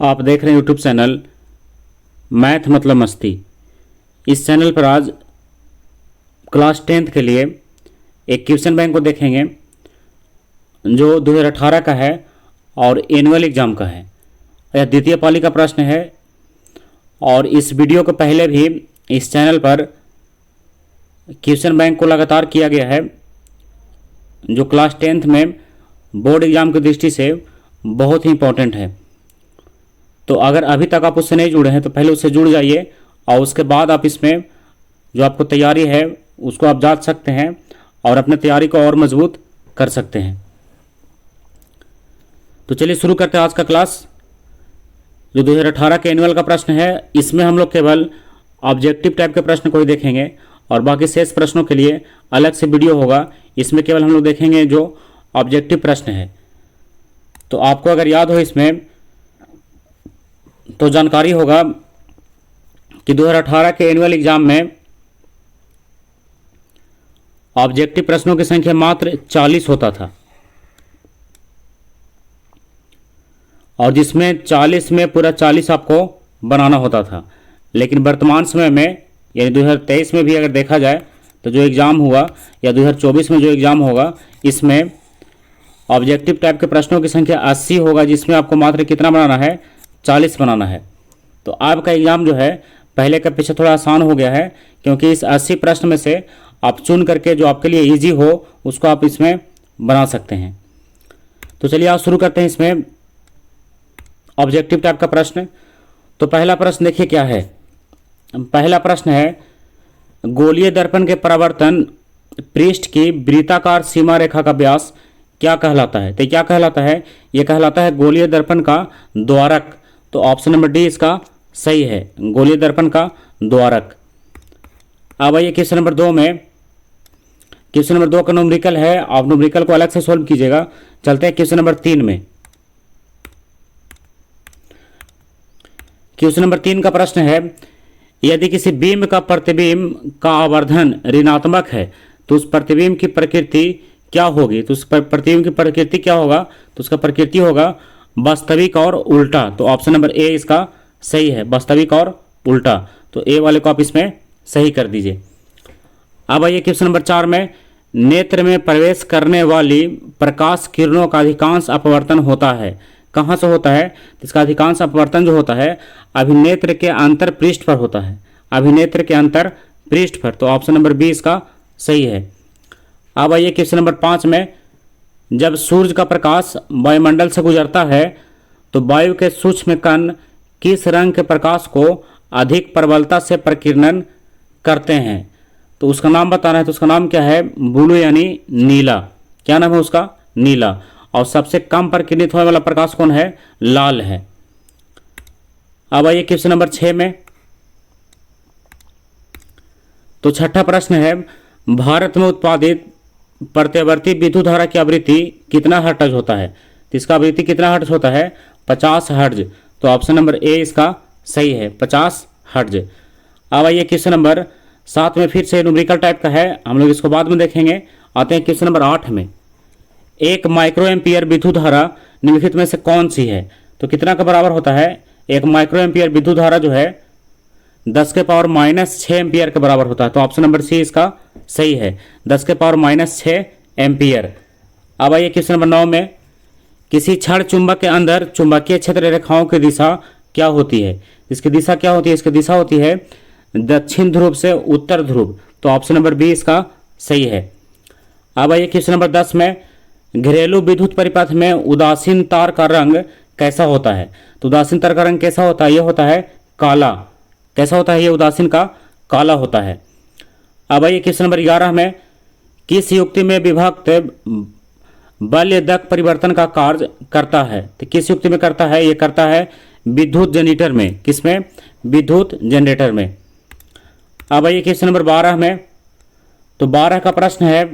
आप देख रहे हैं यूट्यूब चैनल मैथ मतलब मस्ती। इस चैनल पर आज क्लास 10th के लिए एक क्वेश्चन बैंक को देखेंगे जो 2018 का है और एनुअल एग्ज़ाम का है। यह द्वितीय पाली का प्रश्न है और इस वीडियो को पहले भी इस चैनल पर क्वेश्चन बैंक को लगातार किया गया है जो क्लास 10th में बोर्ड एग्ज़ाम की दृष्टि से बहुत ही इम्पोर्टेंट है। तो अगर अभी तक आप उससे नहीं जुड़े हैं तो पहले उससे जुड़ जाइए और उसके बाद आप इसमें जो आपको तैयारी है उसको आप जांच सकते हैं और अपने तैयारी को और मजबूत कर सकते हैं। तो चलिए शुरू करते हैं आज का क्लास। जो 2018 के एनुअल का प्रश्न है इसमें हम लोग केवल ऑब्जेक्टिव टाइप के प्रश्न को ही देखेंगे और बाकी शेष प्रश्नों के लिए अलग से वीडियो होगा। इसमें केवल हम लोग देखेंगे जो ऑब्जेक्टिव प्रश्न है। तो आपको अगर याद हो इसमें तो जानकारी होगा कि 2018 के एनुअल एग्जाम में ऑब्जेक्टिव प्रश्नों की संख्या मात्र 40 होता था और जिसमें 40 में पूरा 40 आपको बनाना होता था। लेकिन वर्तमान समय में यानी 2023 में भी अगर देखा जाए तो जो एग्ज़ाम हुआ या 2024 में जो एग्ज़ाम होगा इसमें ऑब्जेक्टिव टाइप के प्रश्नों की संख्या 80 होगा, जिसमें आपको मात्र कितना बनाना है, 40 बनाना है। तो आपका एग्ज़ाम जो है पहले के पीछे थोड़ा आसान हो गया है क्योंकि इस 80 प्रश्न में से आप चुन करके जो आपके लिए इजी हो उसको आप इसमें बना सकते हैं। तो चलिए आज शुरू करते हैं इसमें ऑब्जेक्टिव टाइप का प्रश्न। तो पहला प्रश्न देखिए क्या है। पहला प्रश्न है गोलीय दर्पण के परावर्तन पृष्ठ की वृत्ताकार सीमा रेखा का व्यास क्या कहलाता है। तो क्या कहलाता है, यह कहलाता है गोलीय दर्पण का द्वारक। तो ऑप्शन नंबर डी इसका सही है, गोलीय दर्पण का द्वारक। अब आइए क्वेश्चन नंबर 2 में। क्वेश्चन नंबर 2 का न्यूमेरिकल है, आप न्यूमेरिकल को अलग से सॉल्व कीजिएगा। चलते हैं क्वेश्चन नंबर 3 में। क्वेश्चन नंबर 3 का प्रश्न है यदि किसी बिंब का प्रतिबिंब का आवर्धन ऋणात्मक है तो उस प्रतिबिंब की प्रकृति क्या होगी। तो उस प्रतिबिंब की प्रकृति क्या होगा, तो उसका प्रकृति होगा वास्तविक और उल्टा। तो ऑप्शन नंबर ए इसका सही है, वास्तविक और उल्टा। तो ए वाले को आप इसमें सही कर दीजिए। अब आइए क्वेश्चन नंबर 4 में। नेत्र में प्रवेश करने वाली प्रकाश किरणों का अधिकांश अपवर्तन होता है, कहाँ से होता है। इसका अधिकांश अपवर्तन जो होता है अभिनेत्र के अंतर पृष्ठ पर होता है, अभिनेत्र के अंतर पृष्ठ पर। तो ऑप्शन नंबर बी इसका सही है। अब आइए क्वेश्चन नंबर 5 में। जब सूर्य का प्रकाश वायुमंडल से गुजरता है तो वायु के सूक्ष्म कण किस रंग के प्रकाश को अधिक प्रबलता से प्रकीर्णन करते हैं। तो उसका नाम बताना है। तो उसका नाम क्या है, ब्लू यानी नीला। क्या नाम है उसका, नीला। और सबसे कम प्रकीर्णित होने वाला प्रकाश कौन है, लाल है। अब आइए क्वेश्चन नंबर 6 में। तो छठा प्रश्न है भारत में उत्पादित प्रत्यावर्ती विद्युत धारा की आवृत्ति कितना हर्ट्ज होता है। तो इसका आवृत्ति कितना हर्ट्ज होता है, 50 हर्ट्ज। तो ऑप्शन नंबर ए इसका सही है, 50 हर्ट्ज। अब आइए क्वेश्चन नंबर 7 में, फिर से न्यूमेरिकल टाइप का है, हम लोग इसको बाद में देखेंगे। आते हैं क्वेश्चन नंबर 8 में। एक माइक्रो एम्पियर विद्युत धारा निम्नलिखित में से कौन सी है। तो कितना का बराबर होता है, एक माइक्रो एम्पियर विद्युत धारा जो है 10⁻⁻6 एम्पियर के बराबर होता है। तो ऑप्शन नंबर सी इसका सही है, 10⁻⁻6 एम्पियर। अब आइए क्वेश्चन नंबर 9 में। किसी क्षण चुंबक के अंदर चुंबकीय क्षेत्र रेखाओं की दिशा क्या होती है। इसकी दिशा क्या होती है, इसकी दिशा होती है दक्षिण ध्रुव से उत्तर ध्रुव। तो ऑप्शन नंबर बी इसका सही है। अब आइए क्वेश्चन नंबर 10 में। घरेलू विद्युत परिपथ में उदासीन तार का रंग कैसा होता है। तो उदासीन तार का रंग कैसा होता है, यह होता है काला। कैसा होता है, ये उदासीन का काला होता है। अब आइए क्वेश्चन नंबर 11 में। किस युक्ति में विभक्त बलयदक परिवर्तन का कार्य करता है। तो किस युक्ति में करता है, ये करता है विद्युत जनरेटर में। किसमें, विद्युत जनरेटर में। अब आइए क्वेश्चन नंबर 12 में। तो 12 का प्रश्न है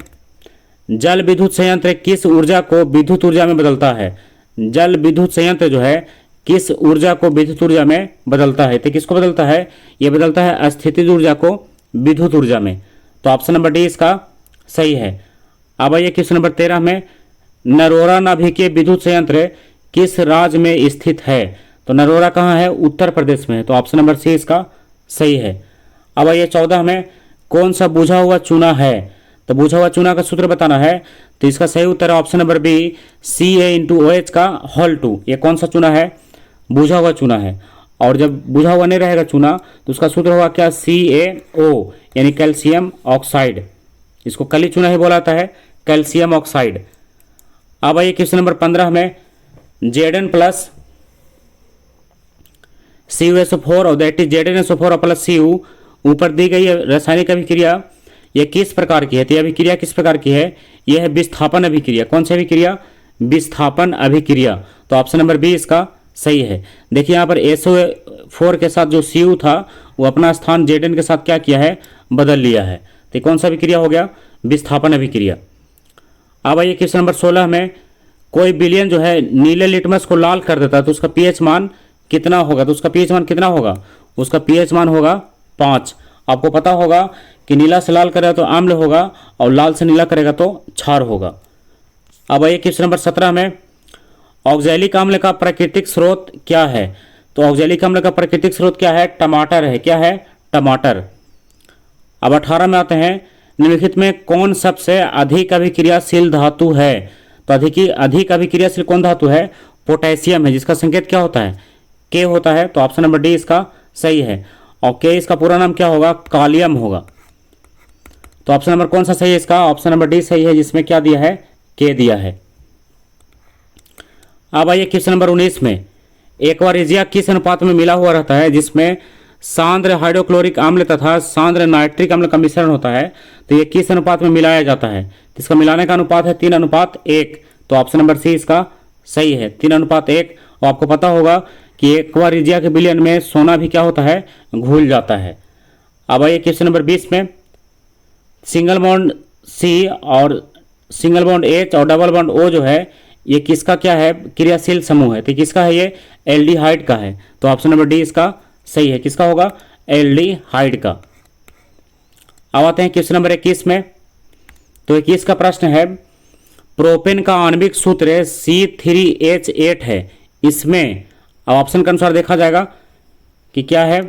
जल विद्युत संयंत्र किस ऊर्जा को विद्युत ऊर्जा में बदलता है। जल विद्युत संयंत्र जो है किस ऊर्जा को विद्युत ऊर्जा में बदलता है। तो किसको बदलता है, यह बदलता है स्थितिज ऊर्जा को विद्युत ऊर्जा में। तो ऑप्शन नंबर डी इसका सही है। अब आइए क्वेश्चन नंबर 13 में। नरोरा नाभिकीय विद्युत संयंत्र किस राज्य में स्थित है। तो नरोरा कहाँ है? उत्तर प्रदेश में है, तो ऑप्शन नंबर सी इसका सही है। अब आइए 14 में, कौन सा बुझा हुआ चूना है? तो बुझा हुआ चूना का सूत्र बताना है, तो इसका सही उत्तर है ऑप्शन नंबर बी, Ca×OH का होल 2। ये कौन सा चूना है? बुझा हुआ चूना है। और जब बुझा हुआ नहीं रहेगा चूना तो उसका सूत्र होगा क्या? CaO, यानी कैल्शियम ऑक्साइड। इसको कली चूना ही बोला जाता है, कैल्शियम ऑक्साइड। अब आइए क्वेश्चन नंबर 15 में, Zn प्लस CuSO4 और that is ZnSO4 plus Cu, ऊपर दी गई रासायनिक अभिक्रिया यह किस प्रकार की है? तो यह अभिक्रिया किस प्रकार की है? यह है विस्थापन अभिक्रिया। कौन सी अभिक्रिया? विस्थापन अभिक्रिया। तो ऑप्शन नंबर बी इसका सही है। देखिए यहाँ पर SO4 के साथ जो Cu था वो अपना स्थान Zn के साथ क्या किया है? बदल लिया है। तो कौन सा अभिक्रिया हो गया? विस्थापन अभिक्रिया। अब आइए क्वेश्चन नंबर 16 में, कोई विलयन जो है नीले लिटमस को लाल कर देता है तो उसका पीएच मान कितना होगा? तो उसका पीएच मान कितना होगा? उसका पीएच मान होगा 5। आपको पता होगा कि नीला से लाल करेगा तो अम्ल होगा और लाल से नीला करेगा तो क्षार होगा। अब आइए क्वेश्चन नंबर 17 में, ऑक्जेलिक अम्ल का प्राकृतिक स्रोत क्या है? तो ऑक्जेलिक अम्ल का प्राकृतिक स्रोत क्या है? टमाटर है। क्या है? टमाटर। अब 18 में आते हैं, निम्नलिखित में कौन सबसे अधिक अभिक्रियाशील धातु है? तो अधिक अभिक्रियाशील कौन धातु है? पोटेशियम है, जिसका संकेत क्या होता है? के होता है। तो ऑप्शन नंबर डी इसका सही है। और के इसका पूरा नाम क्या होगा? कालियम होगा। तो ऑप्शन नंबर कौन सा सही है इसका? ऑप्शन नंबर डी सही है, जिसमें क्या दिया है? के दिया है। अब आइए क्वेश्चन नंबर 19 में, एक्वारिजिया किस अनुपात में मिला हुआ रहता है जिसमें सांद्र हाइड्रोक्लोरिक अम्ल तथा सांद्र नाइट्रिक अम्ल का मिश्रण होता है? तो ये किस अनुपात में मिलाया जाता है? इसका मिलाने का अनुपात है 3:1। तो ऑप्शन नंबर सी इसका सही है, 3:1। और आपको पता होगा कि एक्वारिजिया के विलयन में सोना भी क्या होता है? घुल जाता है। अब आइए क्वेश्चन नंबर 20 में, सिंगल बॉन्ड सी और सिंगल बॉन्ड H और डबल बॉन्ड O जो है ये किसका क्या है? क्रियाशील समूह है। तो किसका है? ये एल्डिहाइड का है। तो ऑप्शन नंबर डी इसका सही है। किसका होगा? एल्डिहाइड का। अब आते हैं क्वेश्चन नंबर 21 में। तो 21 का प्रश्न है, प्रोपेन का आणविक सूत्र C3H8 है। इसमें अब ऑप्शन के अनुसार देखा जाएगा कि क्या है।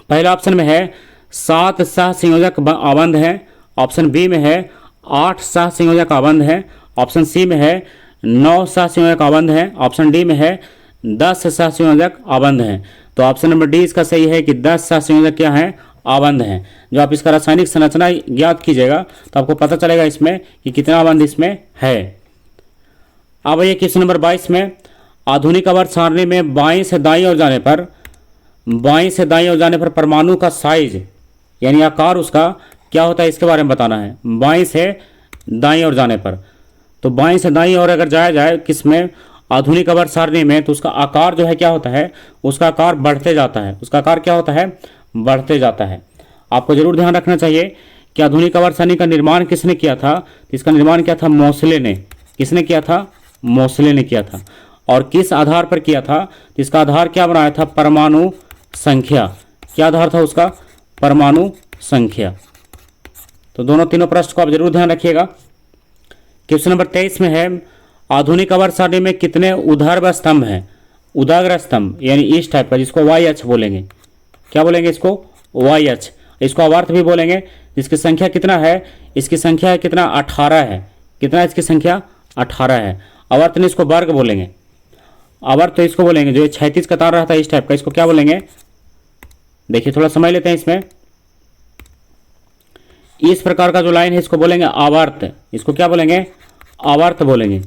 पहला ऑप्शन में है 7 सहसंयोजक आबंध है, ऑप्शन बी में है 8 सहसंयोजक आबंध है, ऑप्शन सी में है 9 सहसंयोजक आबंध है, ऑप्शन डी में है 10 सहसंयोजक आबंध है। तो ऑप्शन नंबर डी इसका सही है कि 10 सहसंयोजक क्या है? आबंध है। जो आप इसका रासायनिक संरचना ज्ञात कीजिएगा तो आपको पता चलेगा इसमें कि कितना आबंध इसमें है। अब ये क्वेश्चन नंबर 22 में, आधुनिक आवर्त सारणी में बाईं से दाईं ओर जाने पर परमाणु का साइज यानी आकार उसका क्या होता है? इसके बारे में बताना है। बाईं से दाईं ओर जाने पर, तो बाईं से दाईं ओर अगर जाया जाए किसमें? आधुनिक आवर्त सारणी में, तो उसका आकार जो है क्या होता है? उसका आकार बढ़ते जाता है। उसका आकार क्या होता है? बढ़ते जाता है। आपको जरूर ध्यान रखना चाहिए कि आधुनिक आवर्त सारणी का निर्माण किसने किया था? इसका निर्माण किया था मोसले ने। किसने किया था? मोसले ने किया था। और किस आधार पर किया था? इसका आधार क्या बनाया था? परमाणु संख्या। क्या आधार था उसका? परमाणु संख्या। तो दोनों तीनों प्रश्न को आप जरूर ध्यान रखिएगा। क्वेश्चन नंबर 23 में है, आधुनिक आवर्त सारणी में कितने ऊर्ध्वाधर स्तंभ हैं? उदाग्र स्तंभ यानी इस टाइप का, जिसको YH बोलेंगे। क्या बोलेंगे इसको? YH। इसको आवर्त भी बोलेंगे। इसकी संख्या कितना है? इसकी संख्या है कितना? 18 है। कितना इसकी संख्या? 18 है। आवर्त ने इसको वर्ग बोलेंगे। आवर्त तो इसको बोलेंगे जो क्षैतिज कतार रहता है इस टाइप का, इसको क्या बोलेंगे? देखिए थोड़ा समझ लेते हैं इसमें। इस प्रकार का जो लाइन है इसको बोलेंगे आवर्त। इसको क्या बोलेंगे? आवर्त बोलेंगे।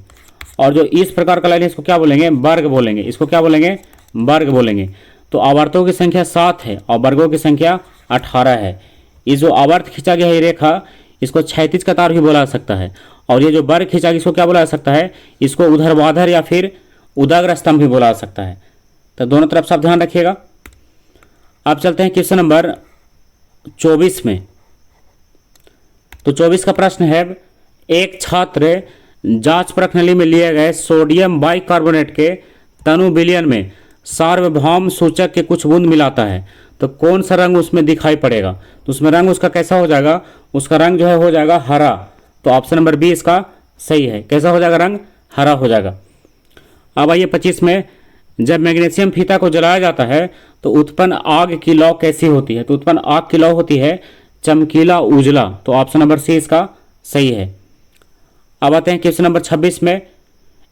और जो इस प्रकार का लाइन है इसको क्या बोलेंगे? वर्ग बोलेंगे। इसको क्या बोलेंगे? वर्ग बोलेंगे। तो आवर्तों की संख्या 7 है और वर्गों की संख्या 18 है। ये जो आवर्त खींचा गया है रेखा, इसको क्षैतिज कतार भी बोला जा सकता है। और ये जो वर्ग खींचा गया इसको क्या बोला जा सकता है? इसको ऊर्ध्वाधर या फिर उदाग्र स्तंभ भी बोला जा सकता है। तो दोनों तरफ से आप ध्यान रखिएगा। अब चलते हैं क्वेश्चन नंबर 24 में। तो 24 का प्रश्न है, एक छात्र जांच प्रणाली में लिए गए सोडियम बाइकार्बोनेट के तनु विलयन में सार्वभौम सूचक के कुछ बूंद मिलाता है, तो कौन सा रंग उसमें दिखाई पड़ेगा? तो उसमें रंग उसका कैसा हो जाएगा? उसका रंग जो है हो जाएगा हरा। तो ऑप्शन नंबर बी इसका सही है। कैसा हो जाएगा? रंग हरा हो जाएगा। अब आइए 25 में, जब मैग्नीशियम फीता को जलाया जाता है तो उत्पन्न आग की लौ कैसी होती है? तो उत्पन्न आग की लौ होती है चमकीला उजला। तो ऑप्शन नंबर सी इसका सही है। अब आते हैं क्वेश्चन नंबर 26 में।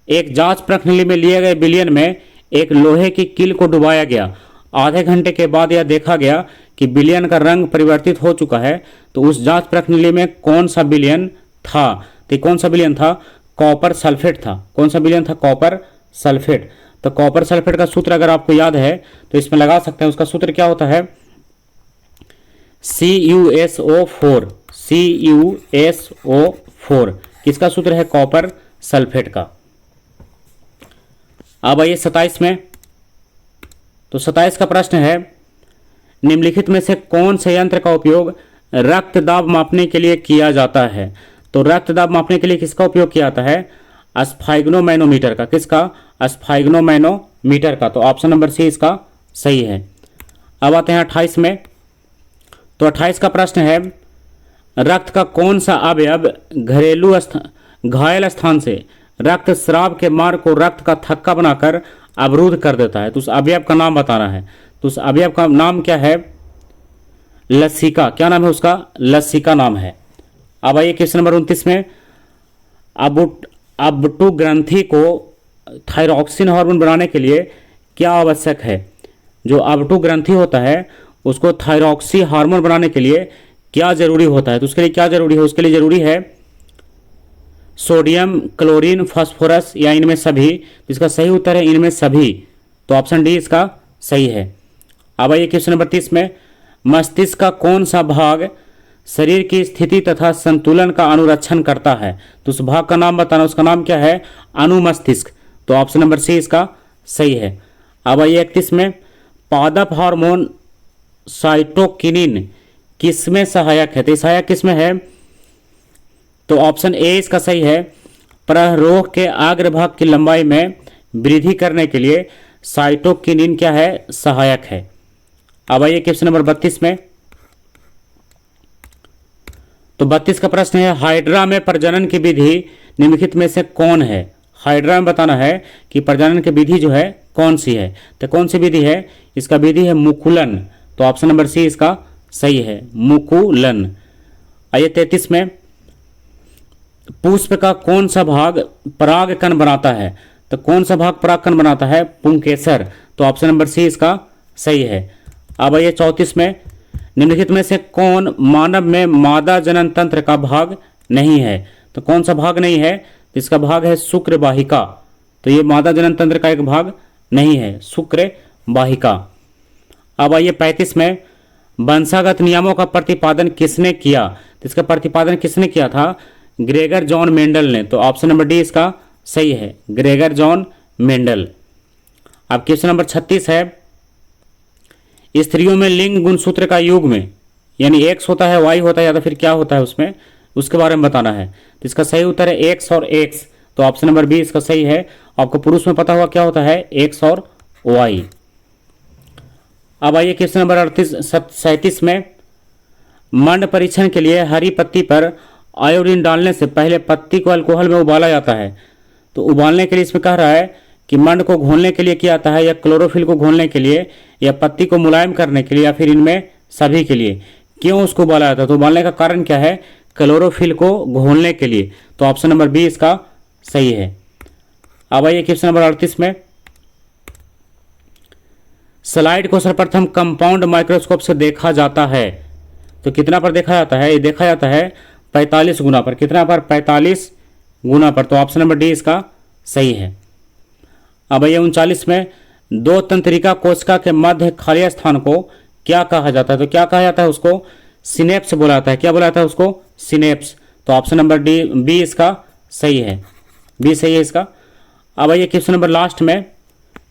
एक जांच प्रणाली में लिए गए विलयन में एक लोहे की कील को डुबाया गया। आधे घंटे के बाद यह देखा गया कि विलयन का रंग परिवर्तित हो चुका है। तो उस जांच प्रणाली में कौन सा विलयन था? तो कौन सा विलयन था? कॉपर सल्फेट था। कौन सा विलयन था? Copper sulphate. तो कॉपर सल्फेट का सूत्र अगर आपको याद है तो इसमें लगा सकते हैं। उसका सूत्र क्या होता है? CuSO4। CuSO4 किसका सूत्र है? कॉपर सल्फेट का। अब आइए 27 में। तो 27 का प्रश्न है, निम्नलिखित में से कौन से यंत्र का उपयोग रक्त दाब मापने के लिए किया जाता है? तो रक्त दाब मापने के लिए किसका उपयोग किया जाता है? स्फाइग्नोमैनोमीटर का। किसका? स्फाइग्नोमैनोमीटर का। तो ऑप्शन नंबर सी इसका सही है। अब आते हैं 28 में। तो 28 का प्रश्न है, रक्त का कौन सा अवयव घायल स्थान से रक्त स्राव के मार्ग को रक्त का थक्का बनाकर अवरुद्ध कर देता है? तो उस अवयव का नाम बताना है। तो उस अवयव का नाम क्या है? लसिका। क्या नाम है उसका? लसिका नाम है। अब आइए क्वेश्चन नंबर 29 में। अबटू ग्रंथि को थायरॉक्सिन हार्मोन बनाने के लिए क्या आवश्यक है? जो अबटू ग्रंथि होता है उसको थायरॉक्सी हार्मोन बनाने के लिए क्या जरूरी होता है? तो उसके लिए क्या जरूरी है? उसके लिए जरूरी है सोडियम, क्लोरीन, फास्फोरस या इनमें सभी। इसका सही उत्तर है इनमें सभी। तो ऑप्शन डी इसका सही है। अब आइए क्वेश्चन नंबर 30 में। मस्तिष्क का कौन सा भाग शरीर की स्थिति तथा संतुलन का अनुरक्षण करता है? तो उस भाग का नाम बताना। उसका नाम क्या है? अनुमस्तिष्क। तो ऑप्शन नंबर सी इसका सही है। अब आइए 31 में। पादप हार्मोन साइटोकिनिन किसमें सहायक है? तो सहायक किसमें है? तो ऑप्शन ए इसका सही है। प्ररोह के अग्रभाग की लंबाई में वृद्धि करने के लिए साइटोकिनिन क्या है? सहायक है। अब आइए क्वेश्चन नंबर 32 में। तो 32 का प्रश्न है, हाइड्रा में प्रजनन की विधि निम्नलिखित में से कौन है? हाइड्रा में बताना है कि प्रजनन की विधि जो है कौन सी है। तो कौन सी विधि है? इसका विधि है मुकुलन। तो ऑप्शन नंबर सी इसका सही है, मुकुलन। आइए 33 में। पुष्प का कौन सा भाग परागकण बनाता है? तो कौन सा भाग परागकण बनाता है? पुंकेसर। तो ऑप्शन नंबर सी इसका सही है। अब आइए 34 में। निम्नलिखित में से कौन मानव में मादा जनन तंत्र का भाग नहीं है? तो कौन सा भाग नहीं है? इसका भाग है शुक्र वाहिका। तो ये मादा जनन तंत्र का एक भाग नहीं है, शुक्र वाहिका। अब आइए 35 में। वंशागत नियमों का प्रतिपादन किसने किया? तो इसका प्रतिपादन किसने किया था? ग्रेगर जॉन मेंडल ने। तो ऑप्शन नंबर डी इसका सही है, ग्रेगर जॉन मेंडल। अब क्वेश्चन नंबर 36 है। स्त्रियों में लिंग गुणसूत्र का युग्म यानी एक्स होता है, वाई होता है या तो फिर क्या होता है उसमें, उसके बारे में बताना है। तो इसका सही उत्तर है एक्स और एक्स। तो ऑप्शन नंबर बी इसका सही है। आपको पुरुष में पता होगा क्या होता है? एक्स और वाई। अब आइए क्वेश्चन नंबर 37 में। मंड परीक्षण के लिए हरी पत्ती पर आयोडीन डालने से पहले पत्ती को अल्कोहल में उबाला जाता है। तो उबालने के लिए इसमें कह रहा है कि मंड को घोलने के लिए किया जाता है, या क्लोरोफिल को घोलने के लिए, या पत्ती को मुलायम करने के लिए, या फिर इनमें सभी के लिए। क्यों उसको उबाला जाता है? तो उबालने का कारण क्या है? क्लोरोफिल को घोलने के लिए। तो ऑप्शन नंबर बी इसका सही है। अब आइए क्वेश्चन नंबर 38 में। स्लाइड को सर्वप्रथम कंपाउंड माइक्रोस्कोप से देखा जाता है। तो कितना पर देखा जाता है? ये देखा जाता है 45 गुना पर। कितना पर? 45 गुना पर। तो ऑप्शन नंबर डी इसका सही है। अब आइए 39 में। दो तंत्रिका कोशिका के मध्य खाली स्थान को क्या कहा जाता है? तो क्या कहा जाता है उसको? सिनेप्स बोला जाता है। क्या बोला जाता है उसको? सिनेप्स। तो ऑप्शन नंबर डी बी इसका सही है, बी सही है इसका। अब आइए क्वेश्चन नंबर लास्ट में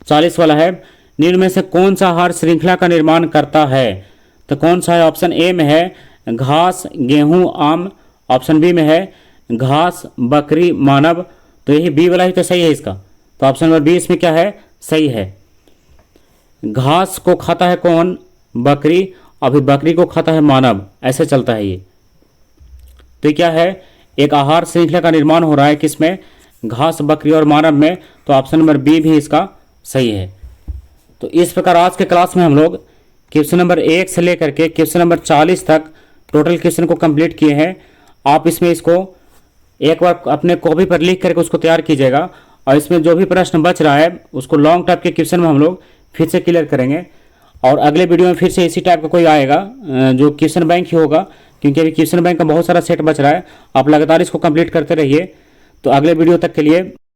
40 वाला है। निम्न में से कौन सा आहार श्रृंखला का निर्माण करता है? तो कौन सा है? ऑप्शन ए में है घास, गेहूं, आम। ऑप्शन बी में है घास, बकरी, मानव। तो यही बी वाला ही तो सही है इसका। तो ऑप्शन नंबर बी इसमें क्या है? सही है। घास को खाता है कौन? बकरी। अभी बकरी को खाता है मानव। ऐसे चलता है ये। तो ये क्या है? एक आहार श्रृंखला का निर्माण हो रहा है किसमें? घास, बकरी और मानव में। तो ऑप्शन नंबर बी भी इसका सही है। तो इस प्रकार आज के क्लास में हम लोग क्वेश्चन नंबर 1 से लेकर के क्वेश्चन नंबर 40 तक टोटल क्वेश्चन को कंप्लीट किए हैं। आप इसमें इसको एक बार अपने कॉपी पर लिख करके उसको तैयार कीजिएगा और इसमें जो भी प्रश्न बच रहा है उसको लॉन्ग टाइप के क्वेश्चन में हम लोग फिर से क्लियर करेंगे। और अगले वीडियो में फिर से इसी टाइप का कोई आएगा जो क्वेश्चन बैंक ही होगा, क्योंकि अभी क्वेश्चन बैंक का बहुत सारा सेट बच रहा है। आप लगातार इसको कंप्लीट करते रहिए। तो अगले वीडियो तक के लिए